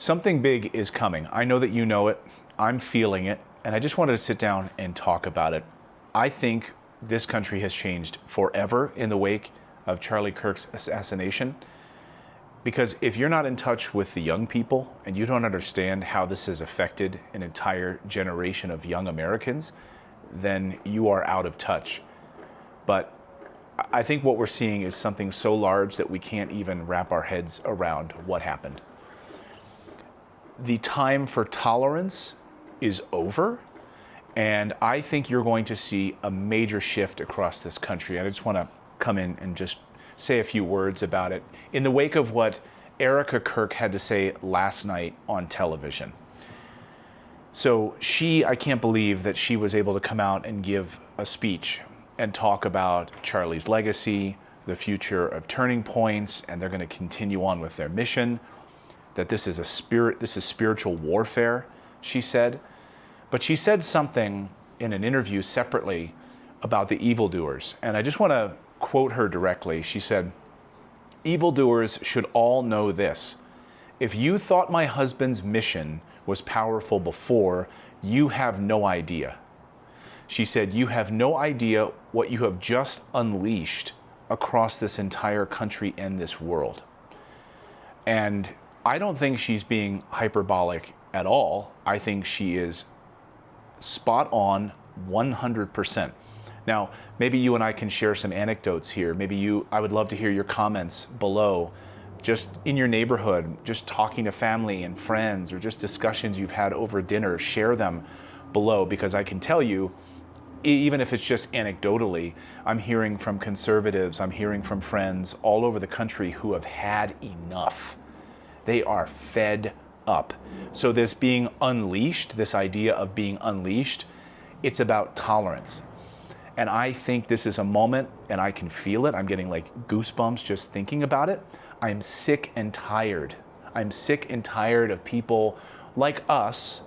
Something big is coming. I know that you know it. I'm feeling it. And I just wanted to sit down and talk about it. I think this country has changed forever in the wake of Charlie Kirk's assassination. Because if you're not in touch with the young people and you don't understand how this has affected an entire generation of young Americans, then you are out of touch. But I think what we're seeing is something so large that we can't even wrap our heads around what happened. The time for tolerance is over, and I think you're going to see a major shift across this country. I just want to come in and just say a few words about it in the wake of what Erica Kirk had to say last night on television. So I can't believe that she was able to come out and give a speech and talk about Charlie's legacy, the future of Turning Points, and they're going to continue on with their mission, that this is spiritual warfare, she said. But she said something in an interview separately about the evildoers. And I just want to quote her directly. She said, "Evildoers should all know this. If you thought my husband's mission was powerful before, you have no idea." She said, "You have no idea what you have just unleashed across this entire country and this world." And I don't think she's being hyperbolic at all. I think she is spot on 100%. Now, maybe you and I can share some anecdotes here. I would love to hear your comments below, just in your neighborhood, just talking to family and friends, or just discussions you've had over dinner. Share them below, because I can tell you, even if it's just anecdotally, I'm hearing from conservatives, I'm hearing from friends all over the country who have had enough. They are fed up. So this being unleashed, this idea of being unleashed, it's about tolerance. And I think this is a moment, and I can feel it. I'm getting like goosebumps just thinking about it. I'm sick and tired. I'm sick and tired of people like us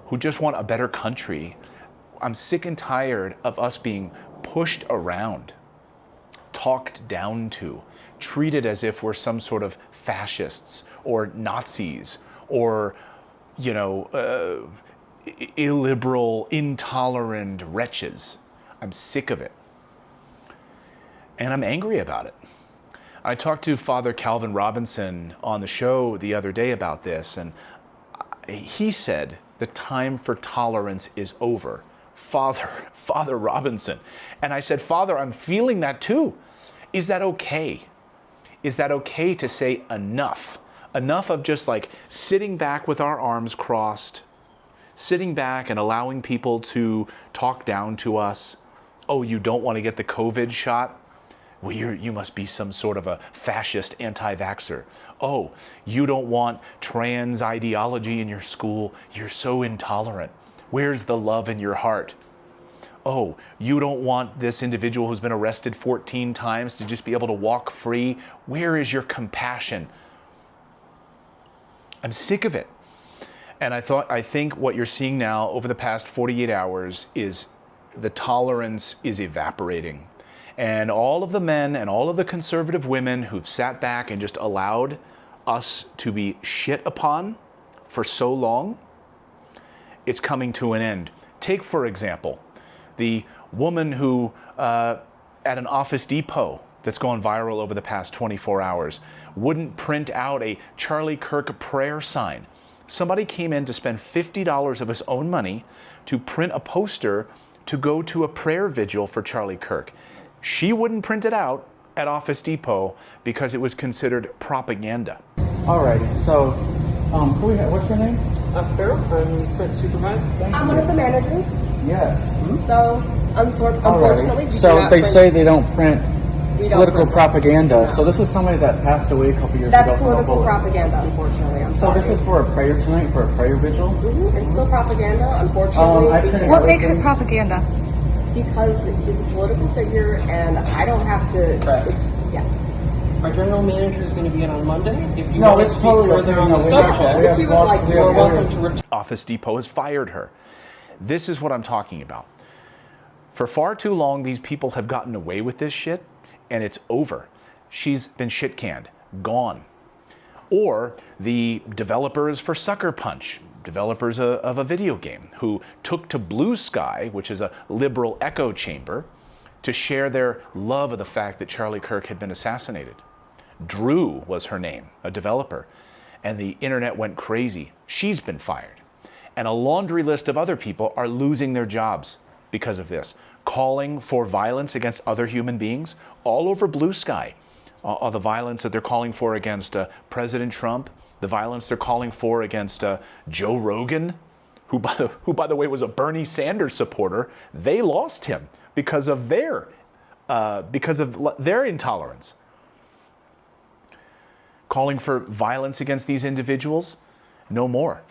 who just want a better country. I'm sick and tired of us being pushed around, talked down to, treated as if we're some sort of fascists or Nazis or, illiberal, intolerant wretches. I'm sick of it. And I'm angry about it. I talked to Father Calvin Robinson on the show the other day about this, and he said the time for tolerance is over. Father Robinson. And I said, "Father, I'm feeling that too. Is that okay? Is that okay to say enough? Enough of just like sitting back with our arms crossed, sitting back and allowing people to talk down to us? Oh, you don't want to get the COVID shot? Well, you must be some sort of a fascist anti-vaxxer. Oh, you don't want trans ideology in your school? You're so intolerant. Where's the love in your heart? Oh, you don't want this individual who's been arrested 14 times to just be able to walk free? Where is your compassion?" I'm sick of it. And I think what you're seeing now over the past 48 hours is the tolerance is evaporating. And all of the men and all of the conservative women who've sat back and just allowed us to be shit upon for so long, it's coming to an end. Take, for example, the woman who, at an Office Depot that's gone viral over the past 24 hours, wouldn't print out a Charlie Kirk prayer sign. Somebody came in to spend $50 of his own money to print a poster to go to a prayer vigil for Charlie Kirk. She wouldn't print it out at Office Depot because it was considered propaganda. Alrighty, so what's your name? Carol, I'm print supervisor. I'm one of the managers. Yes. So, unfortunately, So they say they don't print political print propaganda. No. So this is somebody that passed away a couple years ago. That's political propaganda, unfortunately. I'm So sorry. this is for a prayer tonight, for a prayer vigil? It's still propaganda, unfortunately. What makes it propaganda? Because he's a political figure, and I don't have to. Press. Yeah. Our general manager is going to be in on Monday. If you No, want to it's speak totally further okay. on No, the we have- subject, we have if you would like to, you're welcome to return. Office Depot has fired her. This is what I'm talking about. For far too long, these people have gotten away with this shit, and it's over. She's been shit canned, gone. Or the developers for Sucker Punch, developers of a video game, who took to Blue Sky, which is a liberal echo chamber, to share their love of the fact that Charlie Kirk had been assassinated. Drew was her name, a developer, and the internet went crazy. She's been fired. And a laundry list of other people are losing their jobs because of this, calling for violence against other human beings all over Blue Sky. All the violence that they're calling for against President Trump, the violence they're calling for against Joe Rogan, who by the way was a Bernie Sanders supporter. They lost him because of their intolerance. Calling for violence against these individuals, no more.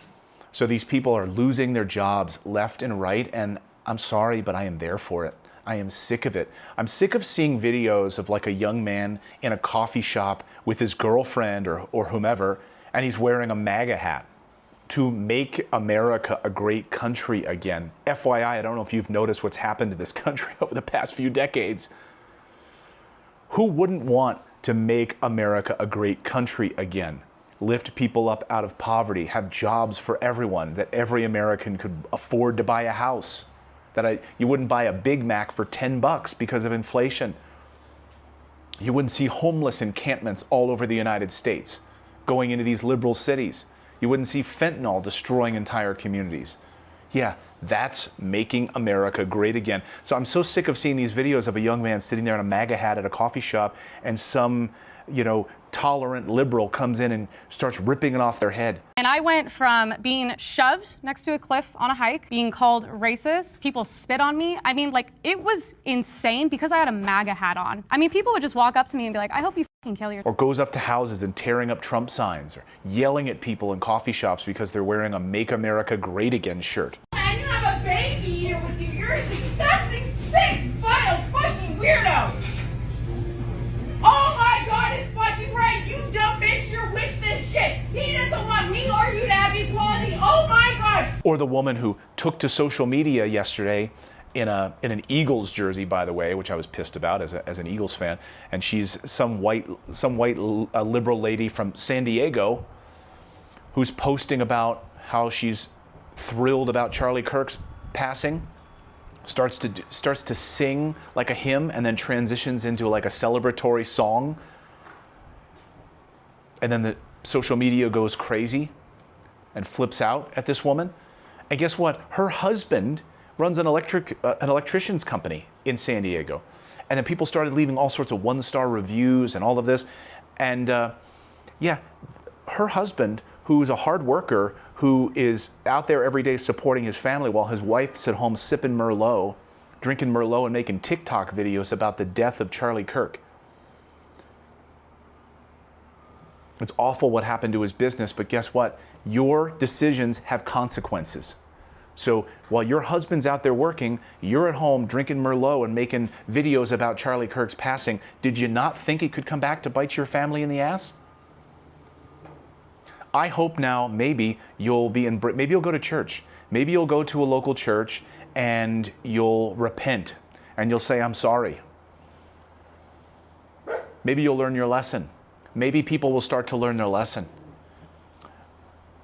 So these people are losing their jobs left and right, and I'm sorry, but I am there for it. I am sick of it. I'm sick of seeing videos of like a young man in a coffee shop with his girlfriend or whomever, and he's wearing a MAGA hat to make America a great country again. FYI, I don't know if you've noticed what's happened to this country over the past few decades. Who wouldn't want to make America a great country again? Lift people up out of poverty, have jobs for everyone, that every American could afford to buy a house. That you wouldn't buy a Big Mac for $10 because of inflation. You wouldn't see homeless encampments all over the United States going into these liberal cities. You wouldn't see fentanyl destroying entire communities. Yeah, that's making America great again. So I'm so sick of seeing these videos of a young man sitting there in a MAGA hat at a coffee shop, and some, tolerant liberal comes in and starts ripping it off their head. And I went from being shoved next to a cliff on a hike, being called racist, people spit on me. I mean, it was insane because I had a MAGA hat on. I mean, people would just walk up to me and be like, I hope you fucking kill yourself. Or goes up to houses and tearing up Trump signs, or yelling at people in coffee shops because they're wearing a Make America Great Again shirt. And you have a baby here with you. You're a disgusting, sick, vile, fucking weirdo. Oh my God, it's fucking right. You dumb bitch, you're with this shit. He doesn't want me or you to have equality. Oh my God. Or the woman who took to social media yesterday in an Eagles jersey, by the way, which I was pissed about as an Eagles fan, and she's some white liberal lady from San Diego who's posting about how she's thrilled about Charlie Kirk's passing. Starts to sing like a hymn and then transitions into like a celebratory song. And then the social media goes crazy and flips out at this woman. And guess what? Her husband runs an electrician's company in San Diego. And then people started leaving all sorts of one-star reviews and all of this. And her husband, who's a hard worker, who is out there every day supporting his family while his wife's at home sipping Merlot, drinking Merlot and making TikTok videos about the death of Charlie Kirk. It's awful what happened to his business, but guess what? Your decisions have consequences. So while your husband's out there working, you're at home drinking Merlot and making videos about Charlie Kirk's passing. Did you not think it could come back to bite your family in the ass? I hope now maybe you'll go to church. Maybe you'll go to a local church and you'll repent and you'll say, I'm sorry. Maybe you'll learn your lesson. Maybe people will start to learn their lesson.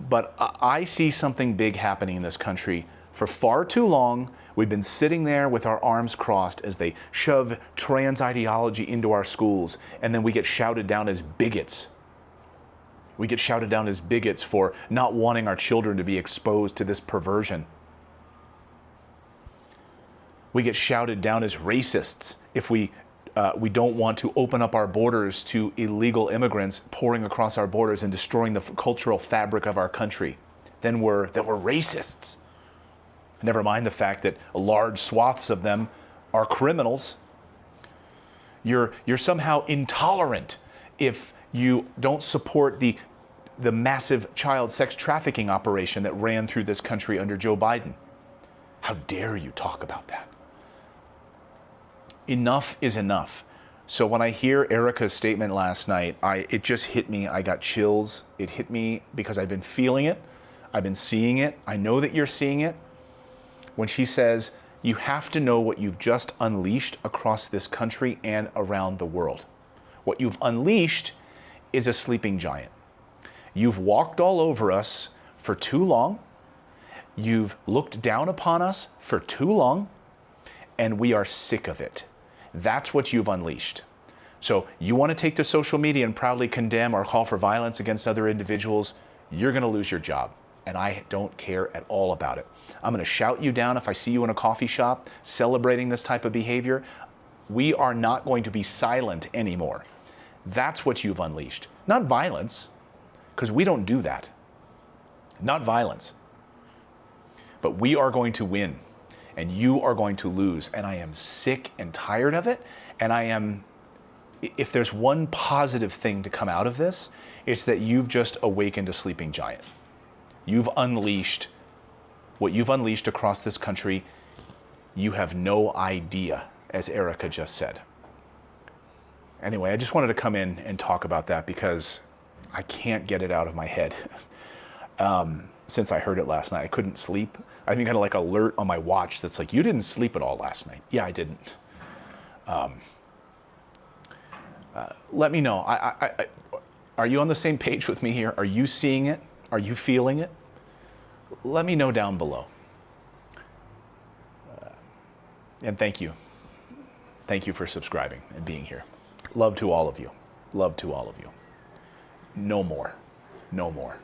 But I see something big happening in this country. For far too long, we've been sitting there with our arms crossed as they shove trans ideology into our schools, and then we get shouted down as bigots. We get shouted down as bigots for not wanting our children to be exposed to this perversion. We get shouted down as racists if we don't want to open up our borders to illegal immigrants pouring across our borders and destroying the cultural fabric of our country. Then we're racists. Never mind the fact that large swaths of them are criminals. You're somehow intolerant if you don't support the massive child sex trafficking operation that ran through this country under Joe Biden. How dare you talk about that? Enough is enough. So when I hear Erica's statement last night, it just hit me. I got chills. It hit me because I've been feeling it. I've been seeing it. I know that you're seeing it. When she says, you have to know what you've just unleashed across this country and around the world. What you've unleashed is a sleeping giant. You've walked all over us for too long. You've looked down upon us for too long, and we are sick of it. That's what you've unleashed. So you want to take to social media and proudly condemn or call for violence against other individuals, you're going to lose your job. And I don't care at all about it. I'm going to shout you down if I see you in a coffee shop celebrating this type of behavior. We are not going to be silent anymore. That's what you've unleashed. Not violence, because we don't do that. Not violence. But we are going to win, and you are going to lose. And I am sick and tired of it. And if there's one positive thing to come out of this, it's that you've just awakened a sleeping giant. You've unleashed what you've unleashed across this country. You have no idea, as Erica just said. Anyway, I just wanted to come in and talk about that because I can't get it out of my head. Since I heard it last night, I couldn't sleep. I think I had like an alert on my watch that's like, you didn't sleep at all last night. Yeah, I didn't. Let me know. Are you on the same page with me here? Are you seeing it? Are you feeling it? Let me know down below. And thank you. Thank you for subscribing and being here. Love to all of you. Love to all of you. No more. No more.